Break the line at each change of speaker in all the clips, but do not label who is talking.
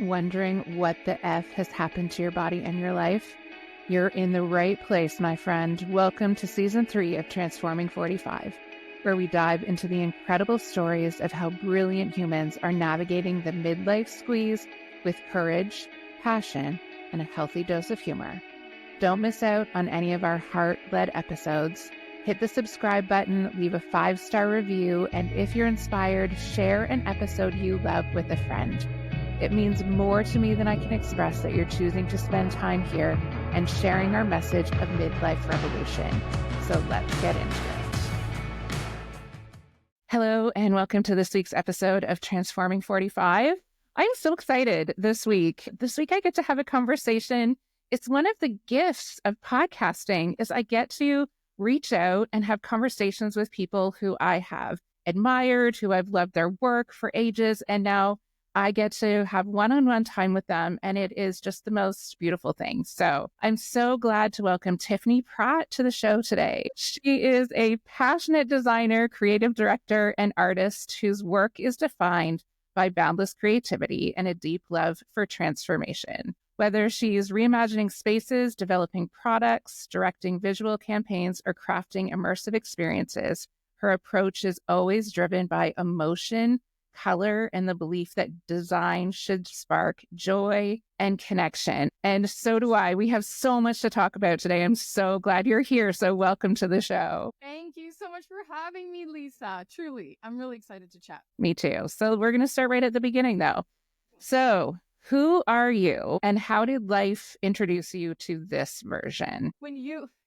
Wondering what the F has happened to your body and your life? You're in the right place, my friend. Welcome to Season 3 of Transforming 45, where we dive into the incredible stories of how brilliant humans are navigating the midlife squeeze with courage, passion, and a healthy dose of humor. Don't miss out on any of our heart-led episodes. Hit the subscribe button, leave a 5-star review, and if you're inspired, share an episode you love with a friend. It means more to me than I can express that you're choosing to spend time here and sharing our message of midlife revolution. So let's get into it. Hello, and welcome to this week's episode of Transforming 45. I'm so excited this week. This week I get to have a conversation. It's one of the gifts of podcasting is I get to reach out and have conversations with people who I have admired, who I've loved their work for ages, and now I get to have one-on-one time with them, and it is just the most beautiful thing. So I'm so glad to welcome Tiffany Pratt to the show today. She is a passionate designer, creative director, and artist whose work is defined by boundless creativity and a deep love for transformation. Whether she's reimagining spaces, developing products, directing visual campaigns, or crafting immersive experiences, her approach is always driven by emotion, color, and the belief that design should spark joy and connection. And so do I. We have so much to talk about today. I'm so glad you're here. So welcome to the show.
Thank you so much for having me, Lisa. Truly, I'm really excited to chat.
Me too. So we're going to start right at the beginning, though. So who are you and how did life introduce you to this version?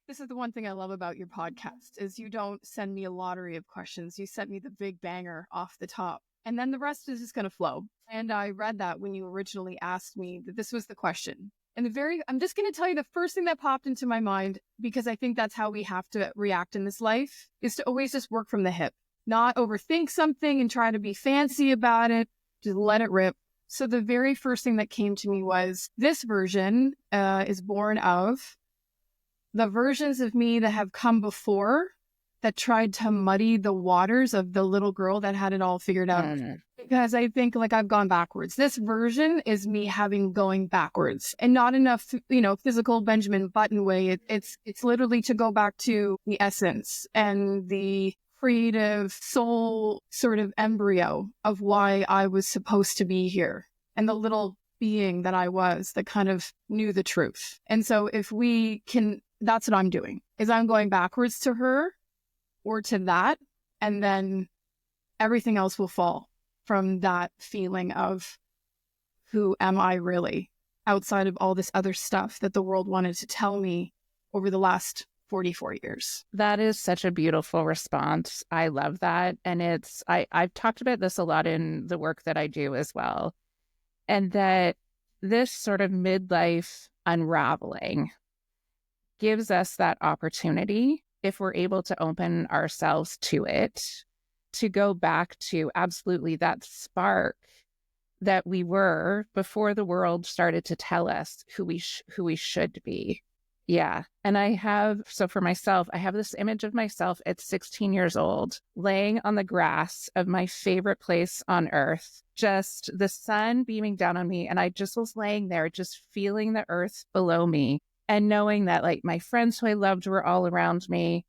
This is the one thing I love about your podcast is you don't send me a lottery of questions. You sent me the big banger off the top. And then the rest is just going to flow. And I read that when you originally asked me that this was the question. And I'm just going to tell you the first thing that popped into my mind, because I think that's how we have to react in this life, is to always just work from the hip, not overthink something and try to be fancy about it. Just let it rip. So the very first thing that came to me was this version is born of the versions of me that have come before that tried to muddy the waters of the little girl that had it all figured out. Because I think like I've gone backwards. This version is me going backwards and not enough, physical Benjamin Button way. It's literally to go back to the essence and the creative soul sort of embryo of why I was supposed to be here and the little being that I was that kind of knew the truth. And so if we can, that's what I'm doing is I'm going backwards to her or to that, and then everything else will fall from that feeling of who am I really outside of all this other stuff that the world wanted to tell me over the last 44 years.
That is such a beautiful response. I love that. And I've talked about this a lot in the work that I do as well. And that this sort of midlife unraveling gives us that opportunity, if we're able to open ourselves to it, to go back to absolutely that spark that we were before the world started to tell us who we should be. Yeah. And so for myself, I have this image of myself at 16 years old, laying on the grass of my favorite place on earth, just the sun beaming down on me. And I just was laying there, just feeling the earth below me and knowing that like my friends who I loved were all around me.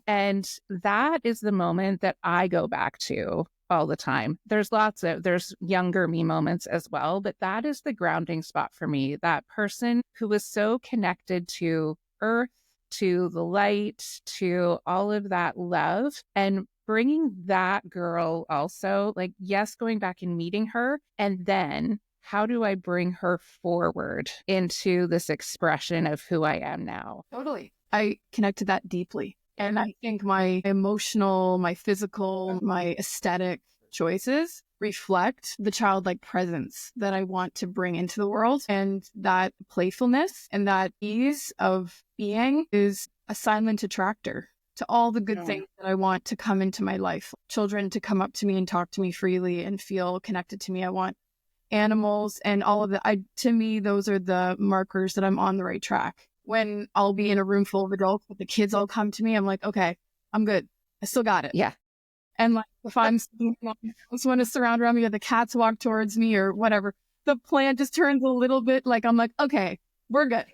And that is the moment that I go back to all the time. There's younger me moments as well, but that is the grounding spot for me. That person who was so connected to earth, to the light, to all of that love, and bringing that girl also, like, yes, going back and meeting her. And then how do I bring her forward into this expression of who I am now?
Totally. I connect to that deeply. And I think my emotional, my physical, my aesthetic choices reflect the childlike presence that I want to bring into the world. And that playfulness and that ease of being is a silent attractor to all the good things that I want to come into my life. Children to come up to me and talk to me freely and feel connected to me. I want animals and all of that. To me, those are the markers that I'm on the right track. When I'll be in a room full of adults, but the kids all come to me, I'm like, okay, I'm good. I still got it.
Yeah.
And like if I'm just want to surround around me or the cats walk towards me or whatever, the plant just turns a little bit like I'm like, okay, we're good.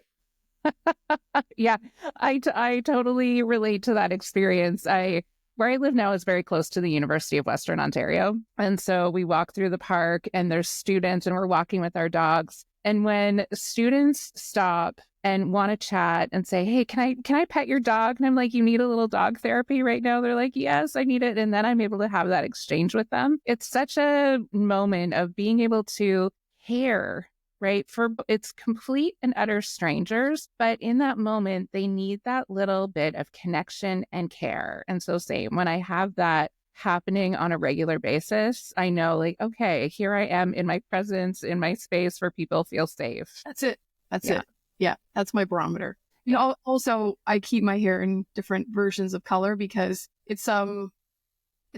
Yeah, I totally relate to that experience. Where I live now is very close to the University of Western Ontario. And so we walk through the park and there's students and we're walking with our dogs. And when students stop and want to chat and say, "Hey, can I pet your dog?" And I'm like, "You need a little dog therapy right now?" They're like, "Yes, I need it." And then I'm able to have that exchange with them. It's such a moment of being able to care, right? For it's complete and utter strangers, but in that moment, they need that little bit of connection and care. And so, same when I have that happening on a regular basis, I know, like, okay, here I am in my presence, in my space where people feel safe.
That's it. That's
Yeah.
it. Yeah, that's my barometer. You know, also I keep my hair in different versions of color because it's an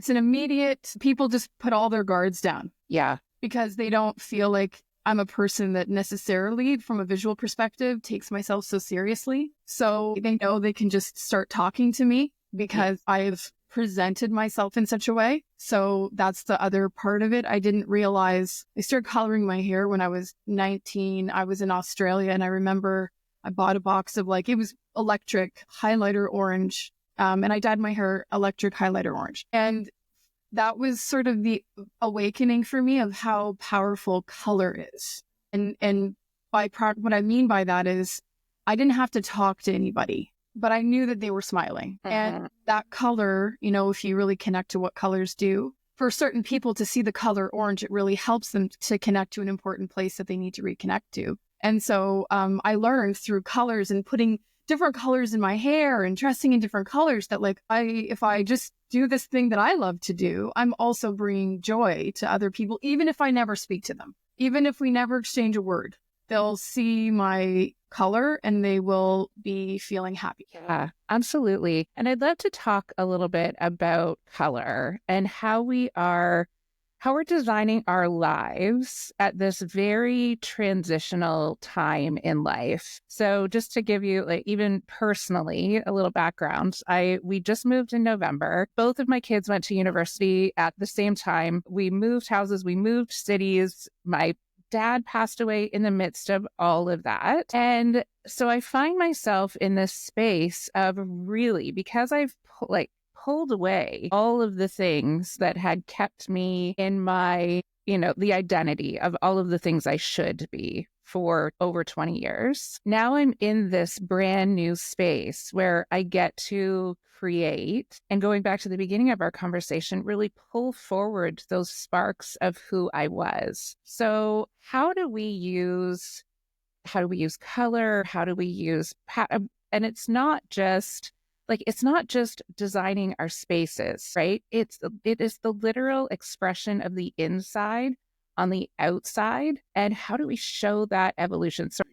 immediate, people just put all their guards down
Yeah.
because they don't feel like I'm a person that necessarily, from a visual perspective, takes myself so seriously. So they know they can just start talking to me because I've presented myself in such a way. So that's the other part of it. I didn't realize I started coloring my hair when I was 19. I was in Australia and I remember I bought a box of it was electric highlighter orange. And I dyed my hair electric highlighter orange. And that was sort of the awakening for me of how powerful color is. And what I mean by that is I didn't have to talk to anybody, but I knew that they were smiling. And that color, you know, if you really connect to what colors do, for certain people to see the color orange, it really helps them to connect to an important place that they need to reconnect to. And so I learned through colors and putting different colors in my hair and dressing in different colors that if I just do this thing that I love to do, I'm also bringing joy to other people, even if I never speak to them, even if we never exchange a word, they'll see my color and they will be feeling happy.
Yeah, absolutely. And I'd love to talk a little bit about color and how we're designing our lives at this very transitional time in life. So just to give you even personally a little background, we just moved in November. Both of my kids went to university at the same time. We moved houses, we moved cities. My dad passed away in the midst of all of that. And so I find myself in this space of really, because I've pulled away all of the things that had kept me in my, the identity of all of the things I should be for over 20 years. Now I'm in this brand new space where I get to create, and going back to the beginning of our conversation, really pull forward those sparks of who I was. So how do we use color? How do we use and it's not just designing our spaces, right? It is the literal expression of the inside on the outside. And how do we show that evolution? So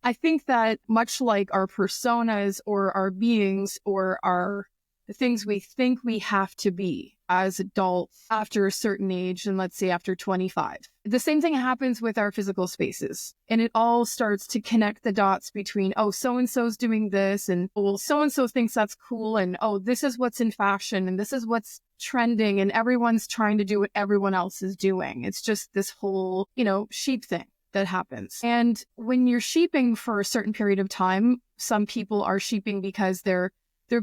I think that much like our personas or our beings or the things we think we have to be as adults after a certain age, and let's say after 25, the same thing happens with our physical spaces. And it all starts to connect the dots between, oh, so-and-so's doing this, and oh, so-and-so thinks that's cool, and oh, this is what's in fashion, and this is what's trending, and everyone's trying to do what everyone else is doing. It's just this whole, sheep thing that happens. And when you're sheeping for a certain period of time, some people are sheeping because they're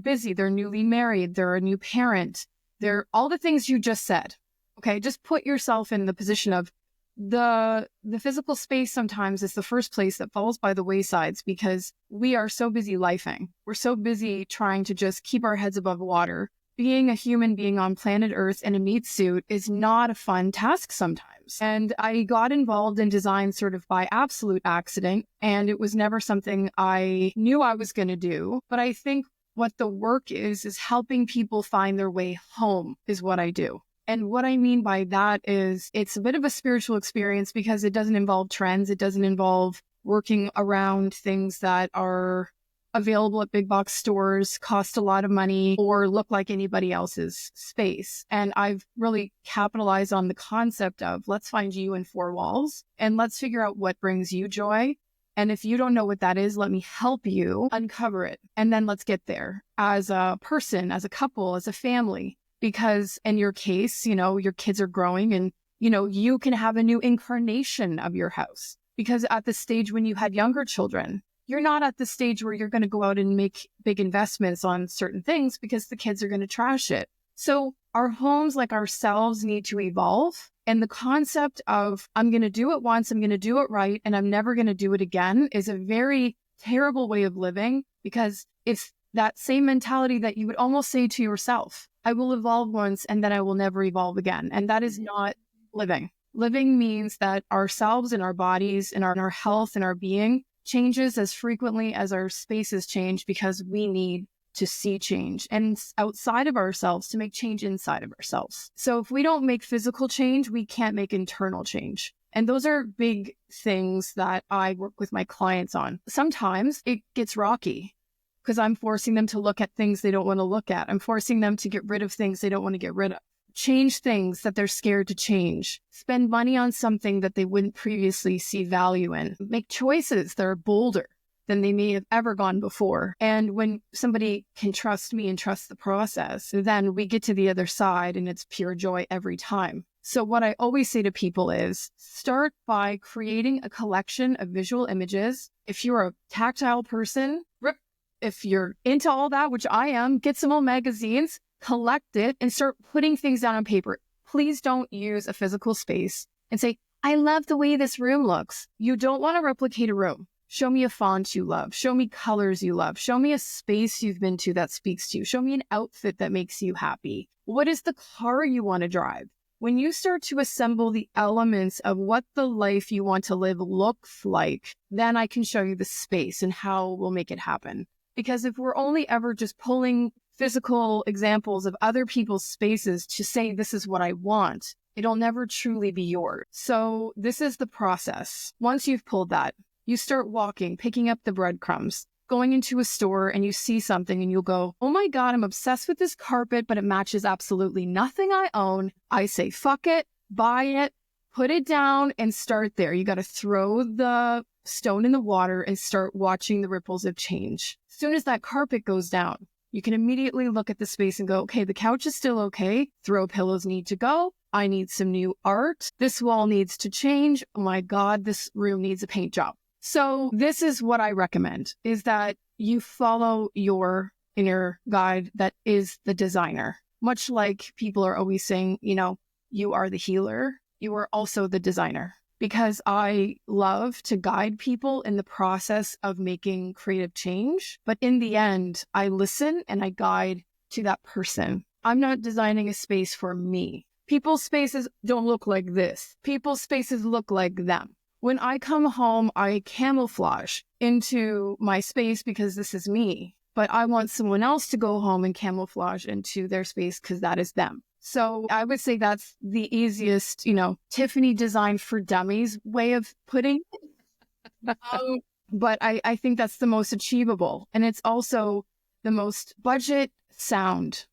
busy, they're newly married, they're a new parent, they're all the things you just said. Okay, just put yourself in the position of the physical space sometimes is the first place that falls by the waysides because we are so busy lifing. We're so busy trying to just keep our heads above water. Being a human being on planet Earth in a meat suit is not a fun task sometimes. And I got involved in design sort of by absolute accident, and it was never something I knew I was going to do. But I think what the work is helping people find their way home is what I do. And what I mean by that is it's a bit of a spiritual experience because it doesn't involve trends. It doesn't involve working around things that are available at big box stores, cost a lot of money, or look like anybody else's space. And I've really capitalized on the concept of let's find you in four walls and let's figure out what brings you joy. And if you don't know what that is, let me help you uncover it. And then let's get there as a person, as a couple, as a family. because in your case, your kids are growing and, you can have a new incarnation of your house. Because at the stage when you had younger children, you're not at the stage where you're going to go out and make big investments on certain things because the kids are going to trash it. So our homes, like ourselves, need to evolve. And the concept of I'm going to do it once, I'm going to do it right, and I'm never going to do it again is a very terrible way of living, because it's that same mentality that you would almost say to yourself, I will evolve once and then I will never evolve again. And that is not living. Living means that ourselves and our bodies and our health and our being changes as frequently as our spaces change, because we need to see change and outside of ourselves to make change inside of ourselves. So if we don't make physical change, we can't make internal change. And those are big things that I work with my clients on. Sometimes it gets rocky because I'm forcing them to look at things they don't want to look at. I'm forcing them to get rid of things they don't want to get rid of. Change things that they're scared to change. Spend money on something that they wouldn't previously see value in. Make choices that are bolder than they may have ever gone before. And when somebody can trust me and trust the process, then we get to the other side and it's pure joy every time. So what I always say to people is start by creating a collection of visual images. If you're a tactile person, if you're into all that, which I am, get some old magazines, collect it, and start putting things down on paper. Please don't use a physical space and say, I love the way this room looks. You don't want to replicate a room. Show me a font you love. Show me colors you love. Show me a space you've been to that speaks to you. Show me an outfit that makes you happy. What is the car you want to drive? When you start to assemble the elements of what the life you want to live looks like, then I can show you the space and how we'll make it happen. Because if we're only ever just pulling physical examples of other people's spaces to say, this is what I want, it'll never truly be yours. So this is the process. Once you've pulled that, you start walking, picking up the breadcrumbs, going into a store and you see something and you'll go, oh my God, I'm obsessed with this carpet, but it matches absolutely nothing I own. I say, fuck it, buy it, put it down and start there. You got to throw the stone in the water and start watching the ripples of change. As soon as that carpet goes down, you can immediately look at the space and go, okay, the couch is still okay. Throw pillows need to go. I need some new art. This wall needs to change. Oh my God, this room needs a paint job. So this is what I recommend, is that you follow your inner guide that is the designer. Much like people are always saying, you are the healer, you are also the designer. Because I love to guide people in the process of making creative change. But in the end, I listen and I guide to that person. I'm not designing a space for me. People's spaces don't look like this. People's spaces look like them. When I come home, I camouflage into my space because this is me, but I want someone else to go home and camouflage into their space because that is them. So I would say that's the easiest, Tiffany designed for dummies way of putting it. But I think that's the most achievable. And it's also the most budget sound.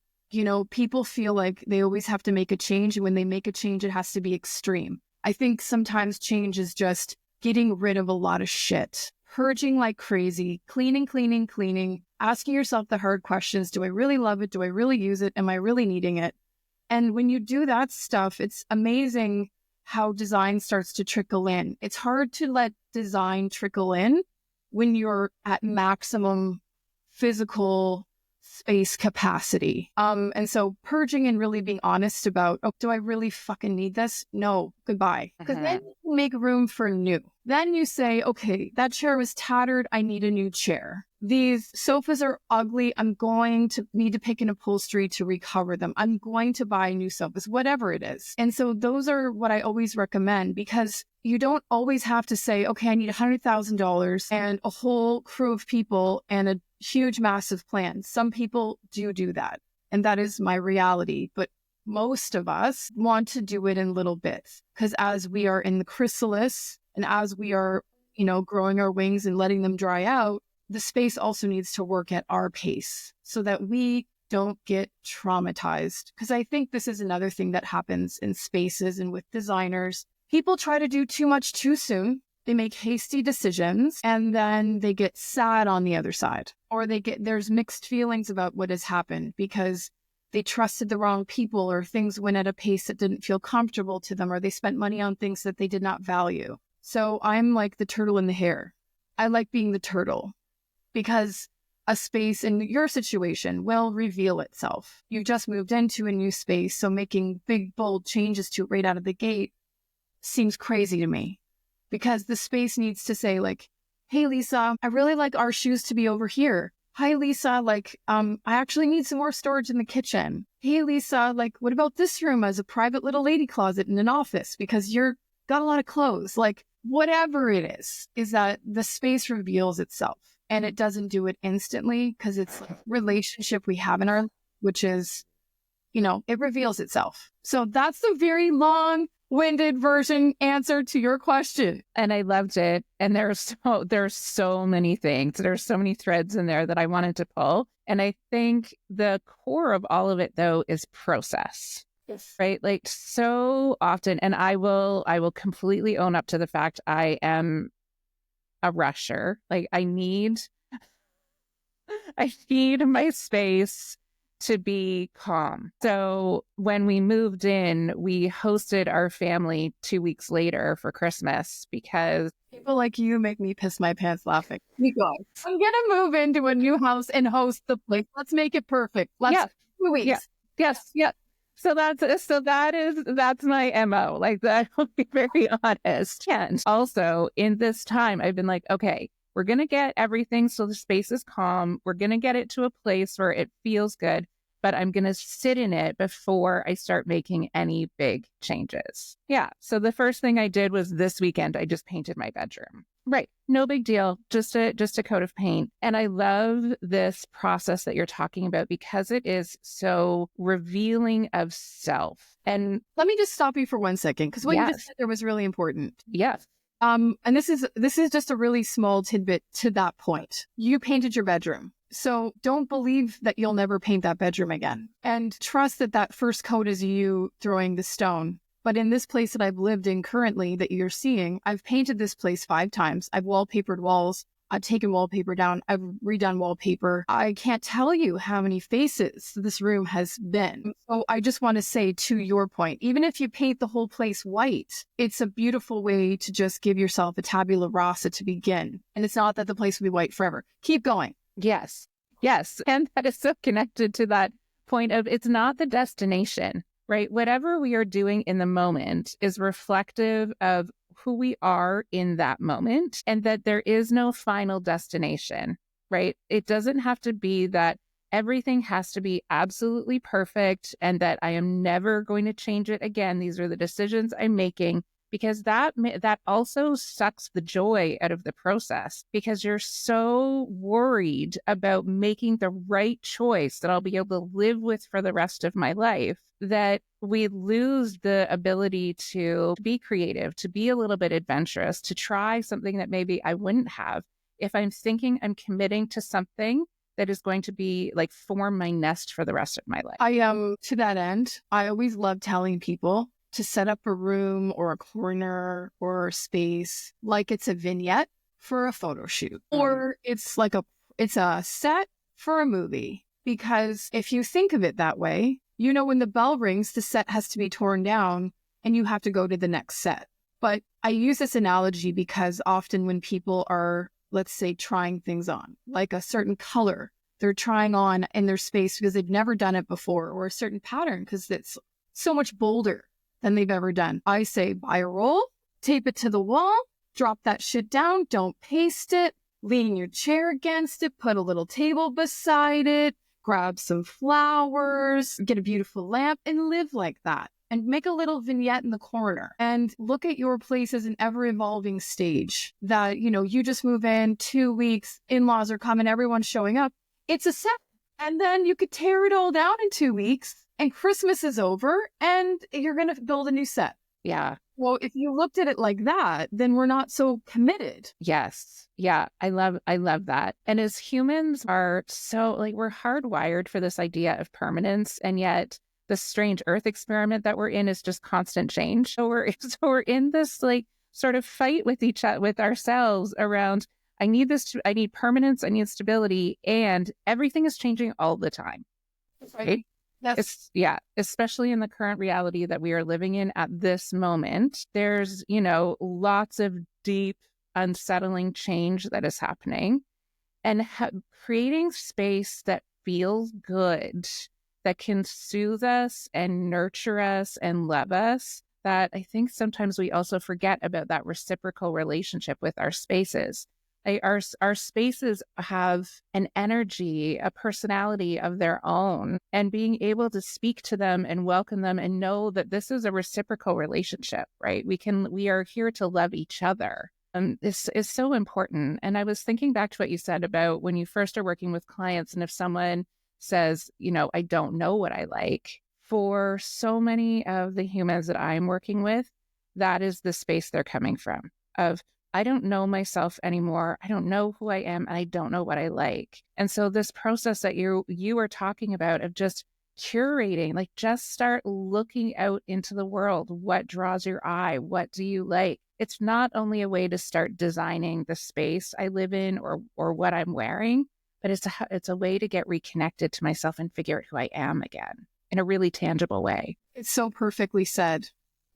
People feel like they always have to make a change. And when they make a change, it has to be extreme. I think sometimes change is just getting rid of a lot of shit, purging like crazy, cleaning, asking yourself the hard questions. Do I really love it? Do I really use it? Am I really needing it? And when you do that stuff, it's amazing how design starts to trickle in. It's hard to let design trickle in when you're at maximum physical space capacity. And so purging and really being honest about, do I really fucking need this? No, goodbye. Because then you make room for new. Then you say, okay, that chair was tattered. I need a new chair. These sofas are ugly. I'm going to need to pick an upholstery to recover them. I'm going to buy new sofas, whatever it is. And so those are what I always recommend, because you don't always have to say, okay, I need $100,000 and a whole crew of people and a huge, massive plan. Some people do that. And that is my reality. But most of us want to do it in little bits, because as we are in the chrysalis and as we are, growing our wings and letting them dry out, the space also needs to work at our pace so that we don't get traumatized. Because I think this is another thing that happens in spaces and with designers. People try to do too much too soon. They make hasty decisions and then they get sad on the other side, or there's mixed feelings about what has happened because they trusted the wrong people, or things went at a pace that didn't feel comfortable to them, or they spent money on things that they did not value. So I'm like the turtle in the hare. I like being the turtle because a space in your situation will reveal itself. You've just moved into a new space, so making big, bold changes to it right out of the gate seems crazy to me, because the space needs to say like, hey, Lisa, I really like our shoes to be over here. Hi, Lisa, like, I actually need some more storage in the kitchen. Hey, Lisa, like, what about this room as a private little lady closet in an office because you're got a lot of clothes? Like, whatever it is that the space reveals itself. And it doesn't do it instantly because it's a relationship we have in our, which is, it reveals itself. So that's the very long-winded version answer to your question.
And I loved it. And there's so many things. There's so many threads in there that I wanted to pull. And I think the core of all of it, though, is process.
Yes.
Right? Like so often, and I will completely own up to the fact I am a rusher. Like I need my space to be calm. So when we moved in, we hosted our family 2 weeks later for Christmas because
people like you make me piss my pants laughing. You guys, I'm going to move into a new house and host the place. Let's make it perfect. Let's 2 weeks.
Yeah. Yes. Yeah. So that's my MO. Like that, I'll be very honest. And also in this time, I've been like, okay, we're going to get everything so the space is calm. We're going to get it to a place where it feels good, but I'm going to sit in it before I start making any big changes. Yeah. So the first thing I did was this weekend, I just painted my bedroom. Right. No big deal. Just a coat of paint. And I love this process that you're talking about because it is so revealing of self. And
let me just stop you for 1 second, because what you just said there was really important.
Yes.
And this is just a really small tidbit to that point. You painted your bedroom. So don't believe that you'll never paint that bedroom again. And trust that that first coat is you throwing the stone. But in this place that I've lived in currently that you're seeing, I've painted this place 5 times. I've wallpapered walls. I've taken wallpaper down. I've redone wallpaper. I can't tell you how many faces this room has been. So I just want to say, to your point, even if you paint the whole place white, it's a beautiful way to just give yourself a tabula rasa to begin. And it's not that the place will be white forever. Keep going.
Yes. Yes. And that is so connected to that point of it's not the destination, right? Whatever we are doing in the moment is reflective of who we are in that moment, and that there is no final destination, right? It doesn't have to be that everything has to be absolutely perfect and that I am never going to change it again. These are the decisions I'm making, because that also sucks the joy out of the process, because you're so worried about making the right choice that I'll be able to live with for the rest of my life, that we lose the ability to be creative, to be a little bit adventurous, to try something that maybe I wouldn't have if I'm thinking I'm committing to something that is going to be like form my nest for the rest of my life.
To that end, I always love telling people to set up a room or a corner or a space like it's a vignette for a photo shoot, or it's a set for a movie. Because if you think of it that way, when the bell rings, the set has to be torn down and you have to go to the next set. But I use this analogy because often when people are, let's say, trying things on, like a certain color they're trying on in their space because they've never done it before, or a certain pattern because it's so much bolder than they've ever done. I say, buy a roll, tape it to the wall, drop that shit down, don't paste it, lean your chair against it, put a little table beside it, grab some flowers, get a beautiful lamp, and live like that. And make a little vignette in the corner and look at your place as an ever-evolving stage that, you just move in 2 weeks, in-laws are coming, everyone's showing up. It's a set. And then you could tear it all down in 2 weeks and Christmas is over and you're going to build a new set.
Yeah.
Well, if you looked at it like that, then we're not so committed.
Yes. Yeah. I love that. And as humans are so we're hardwired for this idea of permanence. And yet the strange earth experiment that we're in is just constant change. So we're in this sort of fight with ourselves around, I need permanence, I need stability, and everything is changing all the time. Right?
That's
Especially in the current reality that we are living in at this moment. There's, lots of deep, unsettling change that is happening, and creating space that feels good, that can soothe us and nurture us and love us. That I think sometimes we also forget about that reciprocal relationship with our spaces. Our spaces have an energy, a personality of their own, and being able to speak to them and welcome them and know that this is a reciprocal relationship, right? We are here to love each other. This is so important. And I was thinking back to what you said about when you first are working with clients, and if someone says, I don't know what I like, for so many of the humans that I'm working with, that is the space they're coming from of, I don't know myself anymore. I don't know who I am, and I don't know what I like. And so this process that you were talking about of just curating, like just start looking out into the world. What draws your eye? What do you like? It's not only a way to start designing the space I live in or what I'm wearing, but it's a way to get reconnected to myself and figure out who I am again in a really tangible way.
It's so perfectly said,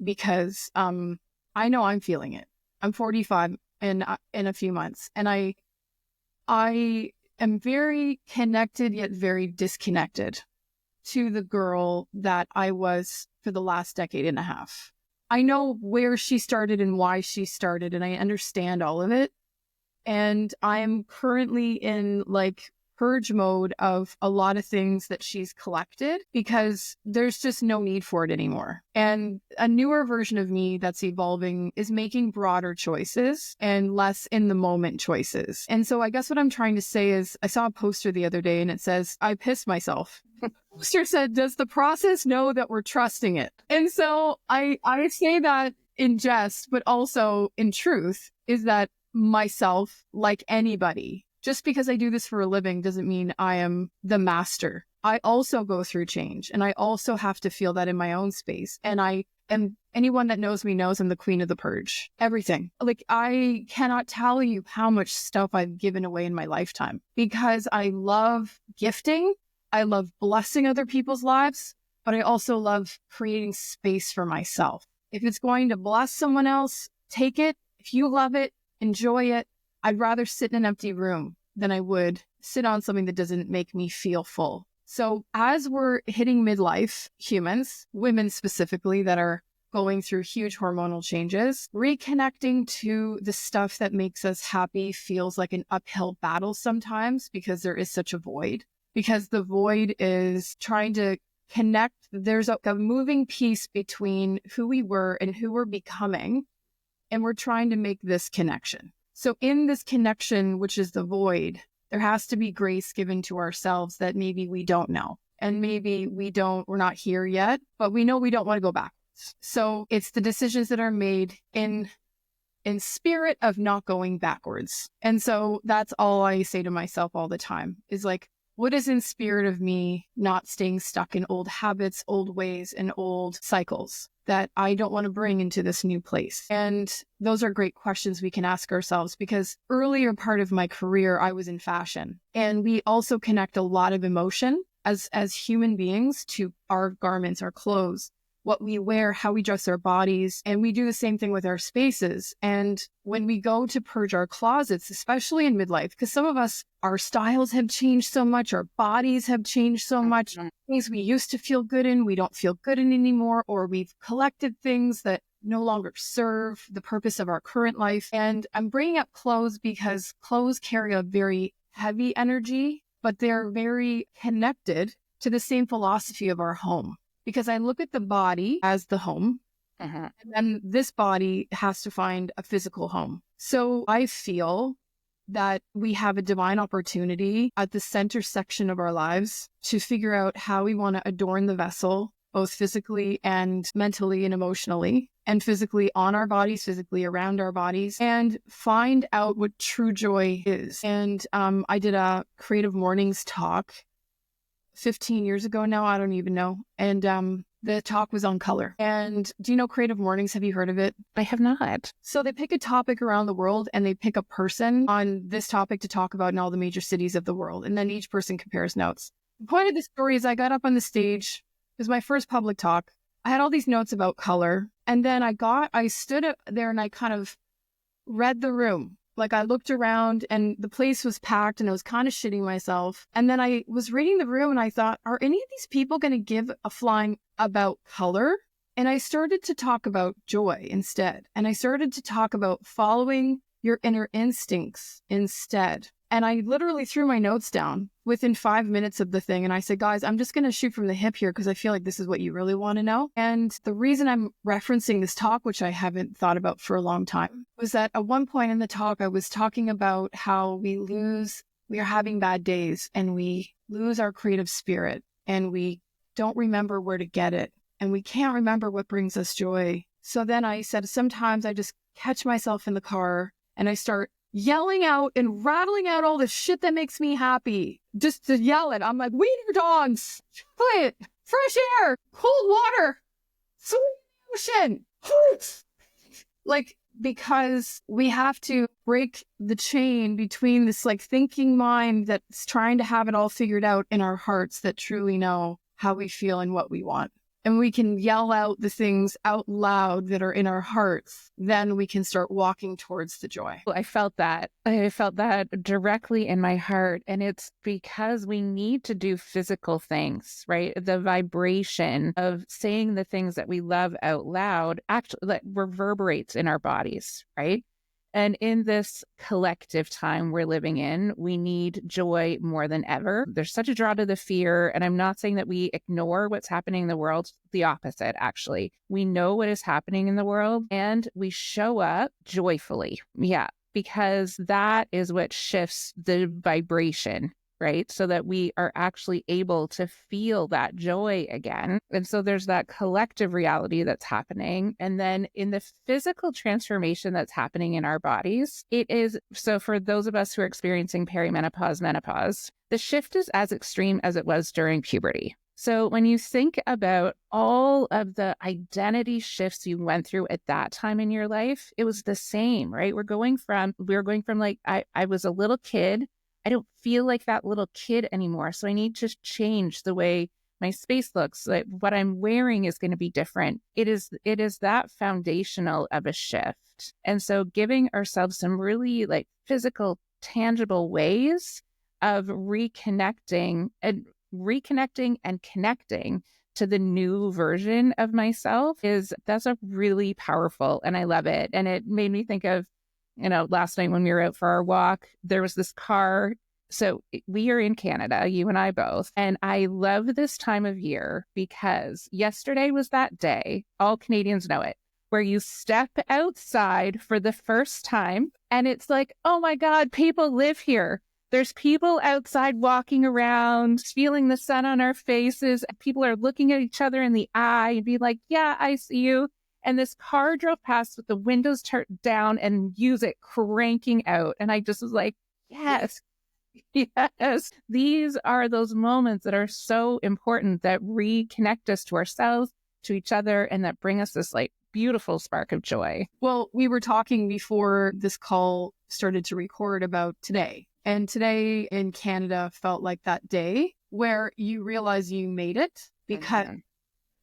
because I know I'm feeling it. I'm 45 in a few months, and I am very connected yet very disconnected to the girl that I was for the last decade and a half. I know where she started and why she started, and I understand all of it. And I'm currently in purge mode of a lot of things that she's collected, because there's just no need for it anymore. And a newer version of me that's evolving is making broader choices and less in the moment choices. And so I guess what I'm trying to say is, I saw a poster the other day and it says, I pissed myself. The poster said, does the process know that we're trusting it? And so I say that in jest, but also in truth, is that myself, like anybody, just because I do this for a living doesn't mean I am the master. I also go through change, and I also have to feel that in my own space. And anyone that knows me knows I'm the queen of the purge. Everything. I cannot tell you how much stuff I've given away in my lifetime, because I love gifting. I love blessing other people's lives, but I also love creating space for myself. If it's going to bless someone else, take it. If you love it, enjoy it. I'd rather sit in an empty room than I would sit on something that doesn't make me feel full. So as we're hitting midlife, humans, women specifically, that are going through huge hormonal changes, reconnecting to the stuff that makes us happy feels like an uphill battle sometimes, because there is such a void. Because the void is trying to connect. There's a moving piece between who we were and who we're becoming, and we're trying to make this connection. So in this connection, which is the void, there has to be grace given to ourselves that maybe we don't know. And maybe we're not here yet, but we know we don't want to go backwards. So it's the decisions that are made in spirit of not going backwards. And so that's all I say to myself all the time is what is in spirit of me not staying stuck in old habits, old ways, and old cycles that I don't want to bring into this new place? And those are great questions we can ask ourselves, because earlier part of my career, I was in fashion, and we also connect a lot of emotion as human beings to our garments, our clothes, what we wear, how we dress our bodies. And we do the same thing with our spaces. And when we go to purge our closets, especially in midlife, because some of us, our styles have changed so much, our bodies have changed so much, things we used to feel good in, we don't feel good in anymore, or we've collected things that no longer serve the purpose of our current life. And I'm bringing up clothes because clothes carry a very heavy energy, but they're very connected to the same philosophy of our home. Because I look at the body as the home, and then this body has to find a physical home. So I feel that we have a divine opportunity at the center section of our lives to figure out how we want to adorn the vessel, both physically and mentally and emotionally, and physically on our bodies, physically around our bodies, and find out what true joy is. And I did a Creative Mornings talk 15 years ago now, I don't even know. And the talk was on color. And do you know Creative Mornings? Have you heard of it?
I have not.
So they pick a topic around the world, and they pick a person on this topic to talk about in all the major cities of the world. And then each person compares notes. The point of the story is I got up on the stage. It was my first public talk. I had all these notes about color. And then I stood up there and I kind of read the room. Like I looked around and the place was packed and I was kind of shitting myself. And then I was reading the room and I thought, are any of these people going to give a flying about color? And I started to talk about joy instead. And I started to talk about following your inner instincts instead. And I literally threw my notes down within 5 minutes of the thing. And I said, guys, I'm just going to shoot from the hip here because I feel like this is what you really want to know. And the reason I'm referencing this talk, which I haven't thought about for a long time, was that at one point in the talk, I was talking about how we are having bad days and we lose our creative spirit and we don't remember where to get it. And we can't remember what brings us joy. So then I said, sometimes I just catch myself in the car and I start yelling out and rattling out all the shit that makes me happy. Just to yell it. I'm like, wiener dogs, chocolate, fresh air, cold water, sweet ocean. Like, because we have to break the chain between this like thinking mind that's trying to have it all figured out in our hearts that truly know how we feel and what we want. And we can yell out the things out loud that are in our hearts, then we can start walking towards the joy.
I felt that. I felt that directly in my heart. And it's because we need to do physical things, right? The vibration of saying the things that we love out loud actually like reverberates in our bodies, right? And in this collective time we're living in, we need joy more than ever. There's such a draw to the fear. And I'm not saying that we ignore what's happening in the world. The opposite, actually. We know what is happening in the world and we show up joyfully. Yeah, because that is what shifts the vibration, right? So that we are actually able to feel that joy again. And so there's that collective reality that's happening. And then in the physical transformation that's happening in our bodies, it is, so for those of us who are experiencing perimenopause, menopause, the shift is as extreme as it was during puberty. So when you think about all of the identity shifts you went through at that time in your life, it was the same, right? We were going from like, I was a little kid. I don't feel like that little kid anymore. So I need to change the way my space looks. Like what I'm wearing is going to be different. It is that foundational of a shift. And so giving ourselves some really like physical, tangible ways of reconnecting and connecting to the new version of myself that's a really powerful, and I love it. And it made me think of, last night when we were out for our walk, there was this car. So we are in Canada, you and I both. And I love this time of year because yesterday was that day, all Canadians know it, where you step outside for the first time and it's like, oh my God, people live here. There's people outside walking around, feeling the sun on our faces. People are looking at each other in the eye and be like, yeah, I see you. And this car drove past with the windows turned down and music cranking out. And I just was like, yes, yes. These are those moments that are so important that reconnect us to ourselves, to each other, and that bring us this like beautiful spark of joy.
Well, we were talking before this call started to record about today. And today in Canada felt like that day where you realize you made it because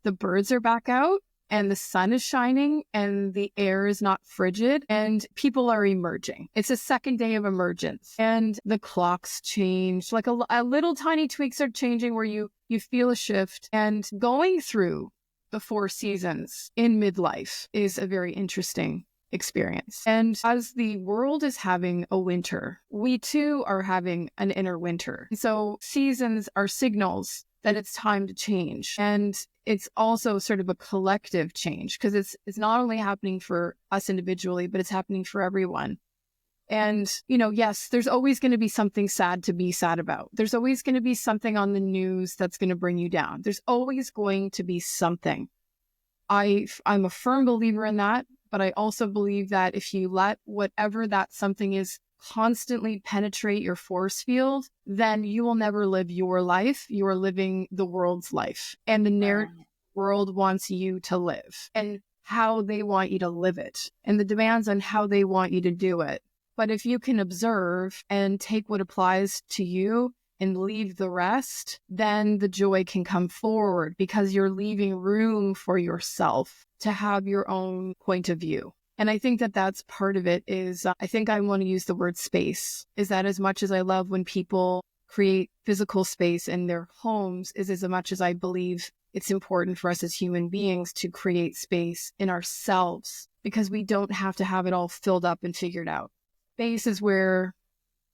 the birds are back out and the sun is shining and the air is not frigid and people are emerging. It's a second day of emergence and the clocks change. Like a little tiny tweaks are changing where you feel a shift, and going through the 4 seasons in midlife is a very interesting experience. And as the world is having a winter, we too are having an inner winter. So seasons are signals that it's time to change. And it's also sort of a collective change because it's not only happening for us individually, but it's happening for everyone. And, yes, there's always going to be something sad to be sad about. There's always going to be something on the news that's going to bring you down. There's always going to be something. I'm a firm believer in that, but I also believe that if you let whatever that something is constantly penetrate your force field, then you will never live your life. You are living the world's life, and the narrative world wants you to live and how they want you to live it and the demands on how they want you to do it. But if you can observe and take what applies to you and leave the rest, then the joy can come forward because you're leaving room for yourself to have your own point of view. And I think that that's part of it is, I think I want to use the word space, is that as much as I love when people create physical space in their homes, is as much as I believe it's important for us as human beings to create space in ourselves, because we don't have to have it all filled up and figured out. Space is where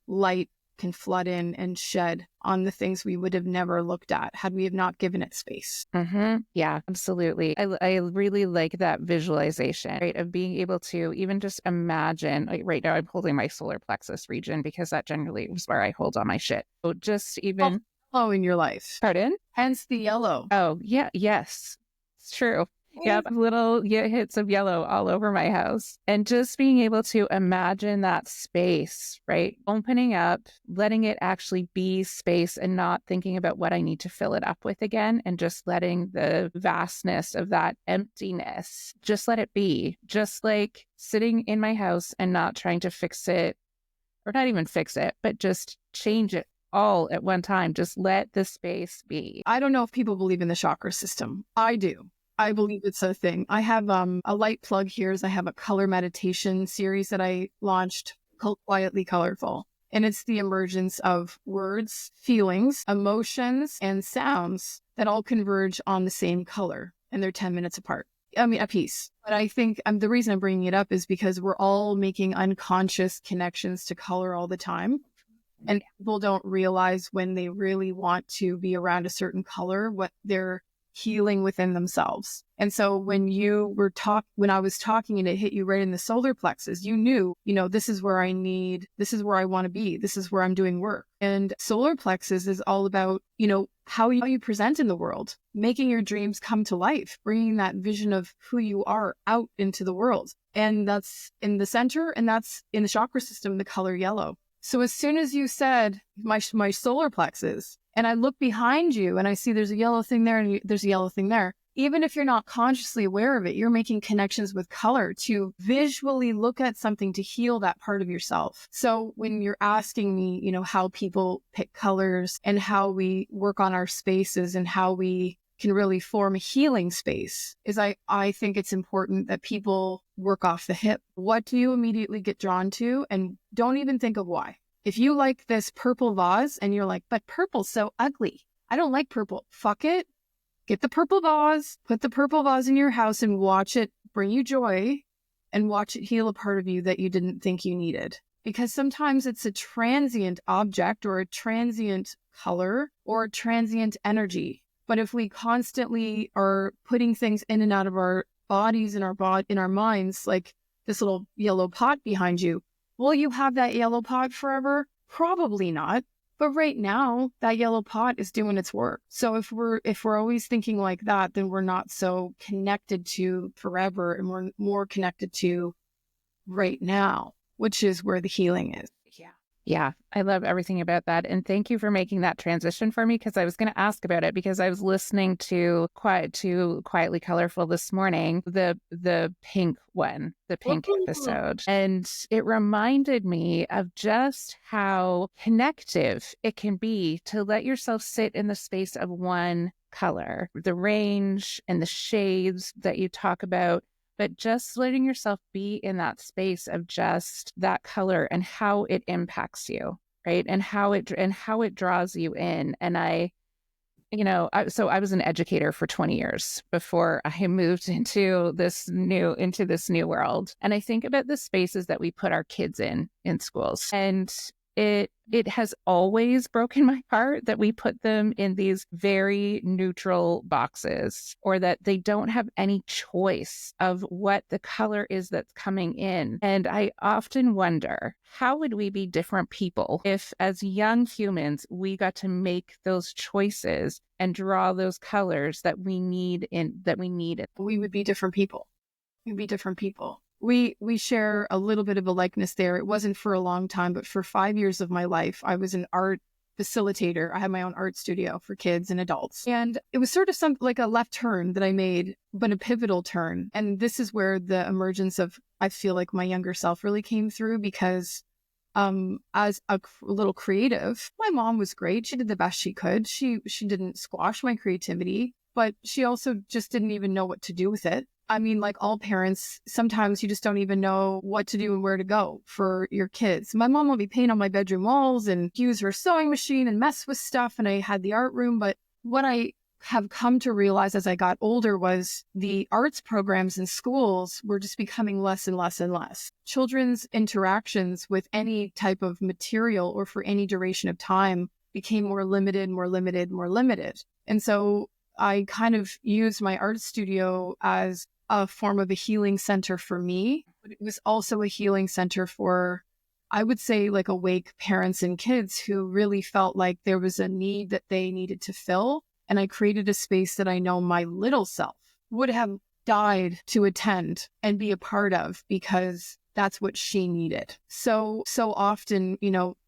light can flood in and shed on the things we would have never looked at had we have not given it space.
Yeah, absolutely. I really like that visualization, right? Of being able to even just imagine, like right now I'm holding my solar plexus region because that generally is where I hold all my shit. So just even...
Yellow in your life.
Pardon?
Hence the yellow.
Oh, yeah. Yes, it's true. Yep, little hits of yellow all over my house. And just being able to imagine that space, right? Opening up, letting it actually be space and not thinking about what I need to fill it up with again, and just letting the vastness of that emptiness, just let it be. Just like sitting in my house and not trying to fix it, or not even fix it, but just change it all at one time. Just let the space be.
I don't know if people believe in the chakra system. I do. I believe it's a thing. I have a light plug here is I have a color meditation series that I launched called Quietly Colorful. And it's the emergence of words, feelings, emotions, and sounds that all converge on the same color. And they're 10 minutes apart. I mean, a piece. But I think the reason I'm bringing it up is because we're all making unconscious connections to color all the time. And people don't realize when they really want to be around a certain color, what they're healing within themselves. And so when when I was talking and it hit you right in the solar plexus, you knew, this is where this is where I want to be. This is where I'm doing work. And solar plexus is all about, how you present in the world, making your dreams come to life, bringing that vision of who you are out into the world. And that's in the center, and that's in the chakra system, the color yellow. So as soon as you said my solar plexus, and I look behind you and I see there's a yellow thing there and there's a yellow thing there, even if you're not consciously aware of it, you're making connections with color to visually look at something to heal that part of yourself. So when you're asking me, how people pick colors and how we work on our spaces and how we can really form a healing space, is I think it's important that people work off the hip. What do you immediately get drawn to? And don't even think of why. If you like this purple vase and you're like, but purple's so ugly, I don't like purple. Fuck it. Get the purple vase, put the purple vase in your house and watch it bring you joy and watch it heal a part of you that you didn't think you needed. Because sometimes it's a transient object or a transient color or a transient energy. But if we constantly are putting things in and out of our bodies and in our minds, like this little yellow pot behind you, will you have that yellow pot forever? Probably not. But right now, that yellow pot is doing its work. So if we're always thinking like that, then we're not so connected to forever, and we're more connected to right now, which is where the healing is.
Yeah, I love everything about that. And thank you for making that transition for me, because I was going to ask about it, because I was listening to Quietly Colorful this morning, the pink one, the pink episode. And it reminded me of just how connective it can be to let yourself sit in the space of one color, the range and the shades that you talk about, but just letting yourself be in that space of just that color and how it impacts you, right? And how it draws you in. And I was an educator for 20 years before I moved into this new world. And I think about the spaces that we put our kids in schools, and it has always broken my heart that we put them in these very neutral boxes, or that they don't have any choice of what the color is that's coming in. And I often wonder, how would we be different people if, as young humans, we got to make those choices and draw those colors that we need
We would be different people. We'd be different people. We share a little bit of a likeness there. It wasn't for a long time, but for 5 years of my life, I was an art facilitator. I had my own art studio for kids and adults. And it was sort of like a left turn that I made, but a pivotal turn. And this is where the emergence of, I feel like, my younger self really came through, because as a little creative, my mom was great. She did the best she could. She didn't squash my creativity, but she also just didn't even know what to do with it. I mean, like all parents, sometimes you just don't even know what to do and where to go for your kids. My mom would be paint on my bedroom walls and use her sewing machine and mess with stuff. And I had the art room. But what I have come to realize as I got older was the arts programs in schools were just becoming less and less and less. Children's interactions with any type of material or for any duration of time became more limited, more limited, more limited. And so I kind of used my art studio as a form of a healing center for me, but it was also a healing center for, I would say, like awake parents and kids who really felt like there was a need that they needed to fill. And I created a space that I know my little self would have died to attend and be a part of because that's what she needed. So often,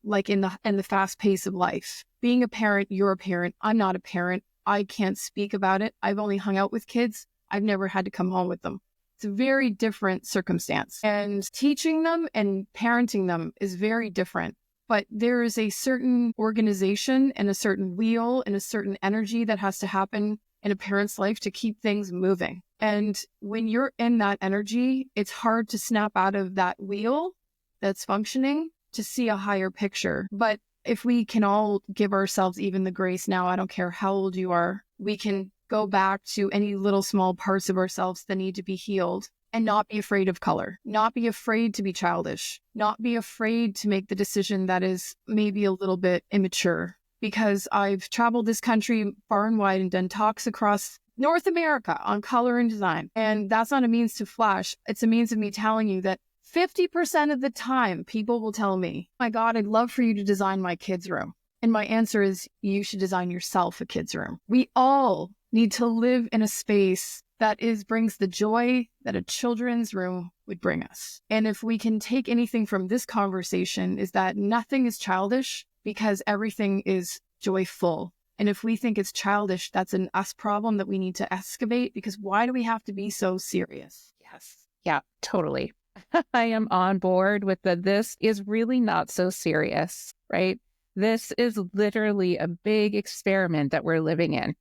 like in the fast pace of life, being a parent, you're a parent. I'm not a parent. I can't speak about it. I've only hung out with kids. I've never had to come home with them. It's a very different circumstance. And teaching them and parenting them is very different. But there is a certain organization and a certain wheel and a certain energy that has to happen in a parent's life to keep things moving. And when you're in that energy, it's hard to snap out of that wheel that's functioning to see a higher picture. But if we can all give ourselves even the grace now, I don't care how old you are, we can go back to any little small parts of ourselves that need to be healed and not be afraid of color, not be afraid to be childish, not be afraid to make the decision that is maybe a little bit immature. Because I've traveled this country far and wide and done talks across North America on color and design. And that's not a means to flash. It's a means of me telling you that 50% of the time, people will tell me, my God, I'd love for you to design my kids' room. And my answer is, you should design yourself a kid's room. We all need to live in a space that brings the joy that a children's room would bring us. And if we can take anything from this conversation, is that nothing is childish because everything is joyful. And if we think it's childish, that's an us problem that we need to excavate, because why do we have to be so serious?
Yes. Yeah, totally. I am on board with this is really not so serious, right? This is literally a big experiment that we're living in.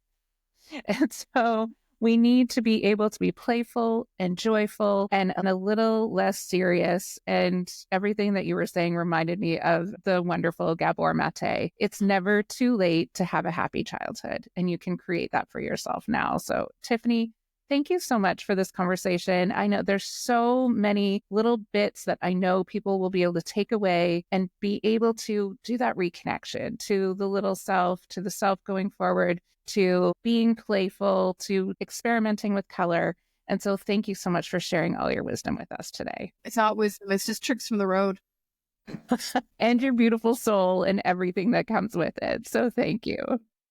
And so we need to be able to be playful and joyful and a little less serious. And everything that you were saying reminded me of the wonderful Gabor Mate. It's never too late to have a happy childhood, and you can create that for yourself now. So, Tiffany, thank you so much for this conversation. I know there's so many little bits that I know people will be able to take away and be able to do that reconnection to the little self, to the self going forward, to being playful, to experimenting with color. And so thank you so much for sharing all your wisdom with us today.
It's not wisdom, it's just tricks from the road.
And your beautiful soul and everything that comes with it. So thank you.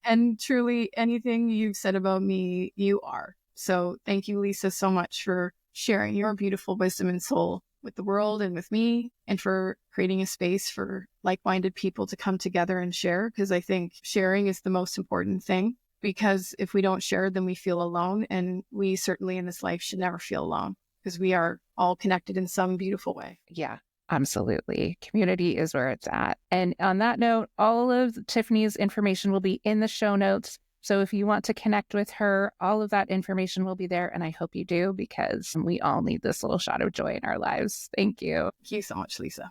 And truly, anything you've said about me, you are. So thank you, Lisa, so much for sharing your beautiful wisdom and soul with the world and with me, and for creating a space for like-minded people to come together and share. Because I think sharing is the most important thing, because if we don't share, then we feel alone. And we certainly in this life should never feel alone, because we are all connected in some beautiful way.
Yeah. Absolutely. Community is where it's at. And on that note, all of Tiffany's information will be in the show notes. So if you want to connect with her, all of that information will be there. And I hope you do, because we all need this little shot of joy in our lives. Thank you.
Thank you so much, Lisa.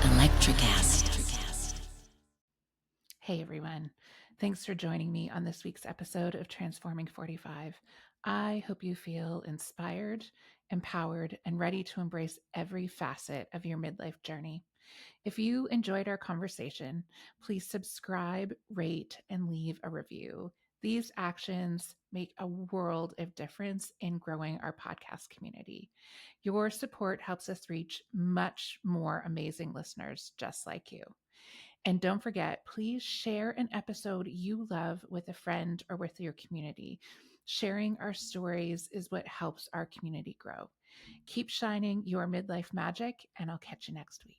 Electricast.
Hey, everyone. Thanks for joining me on this week's episode of Transforming 45. I hope you feel inspired, empowered, and ready to embrace every facet of your midlife journey. If you enjoyed our conversation, please subscribe, rate, and leave a review. These actions make a world of difference in growing our podcast community. Your support helps us reach much more amazing listeners just like you. And don't forget, please share an episode you love with a friend or with your community. Sharing our stories is what helps our community grow. Keep shining your midlife magic, and I'll catch you next week.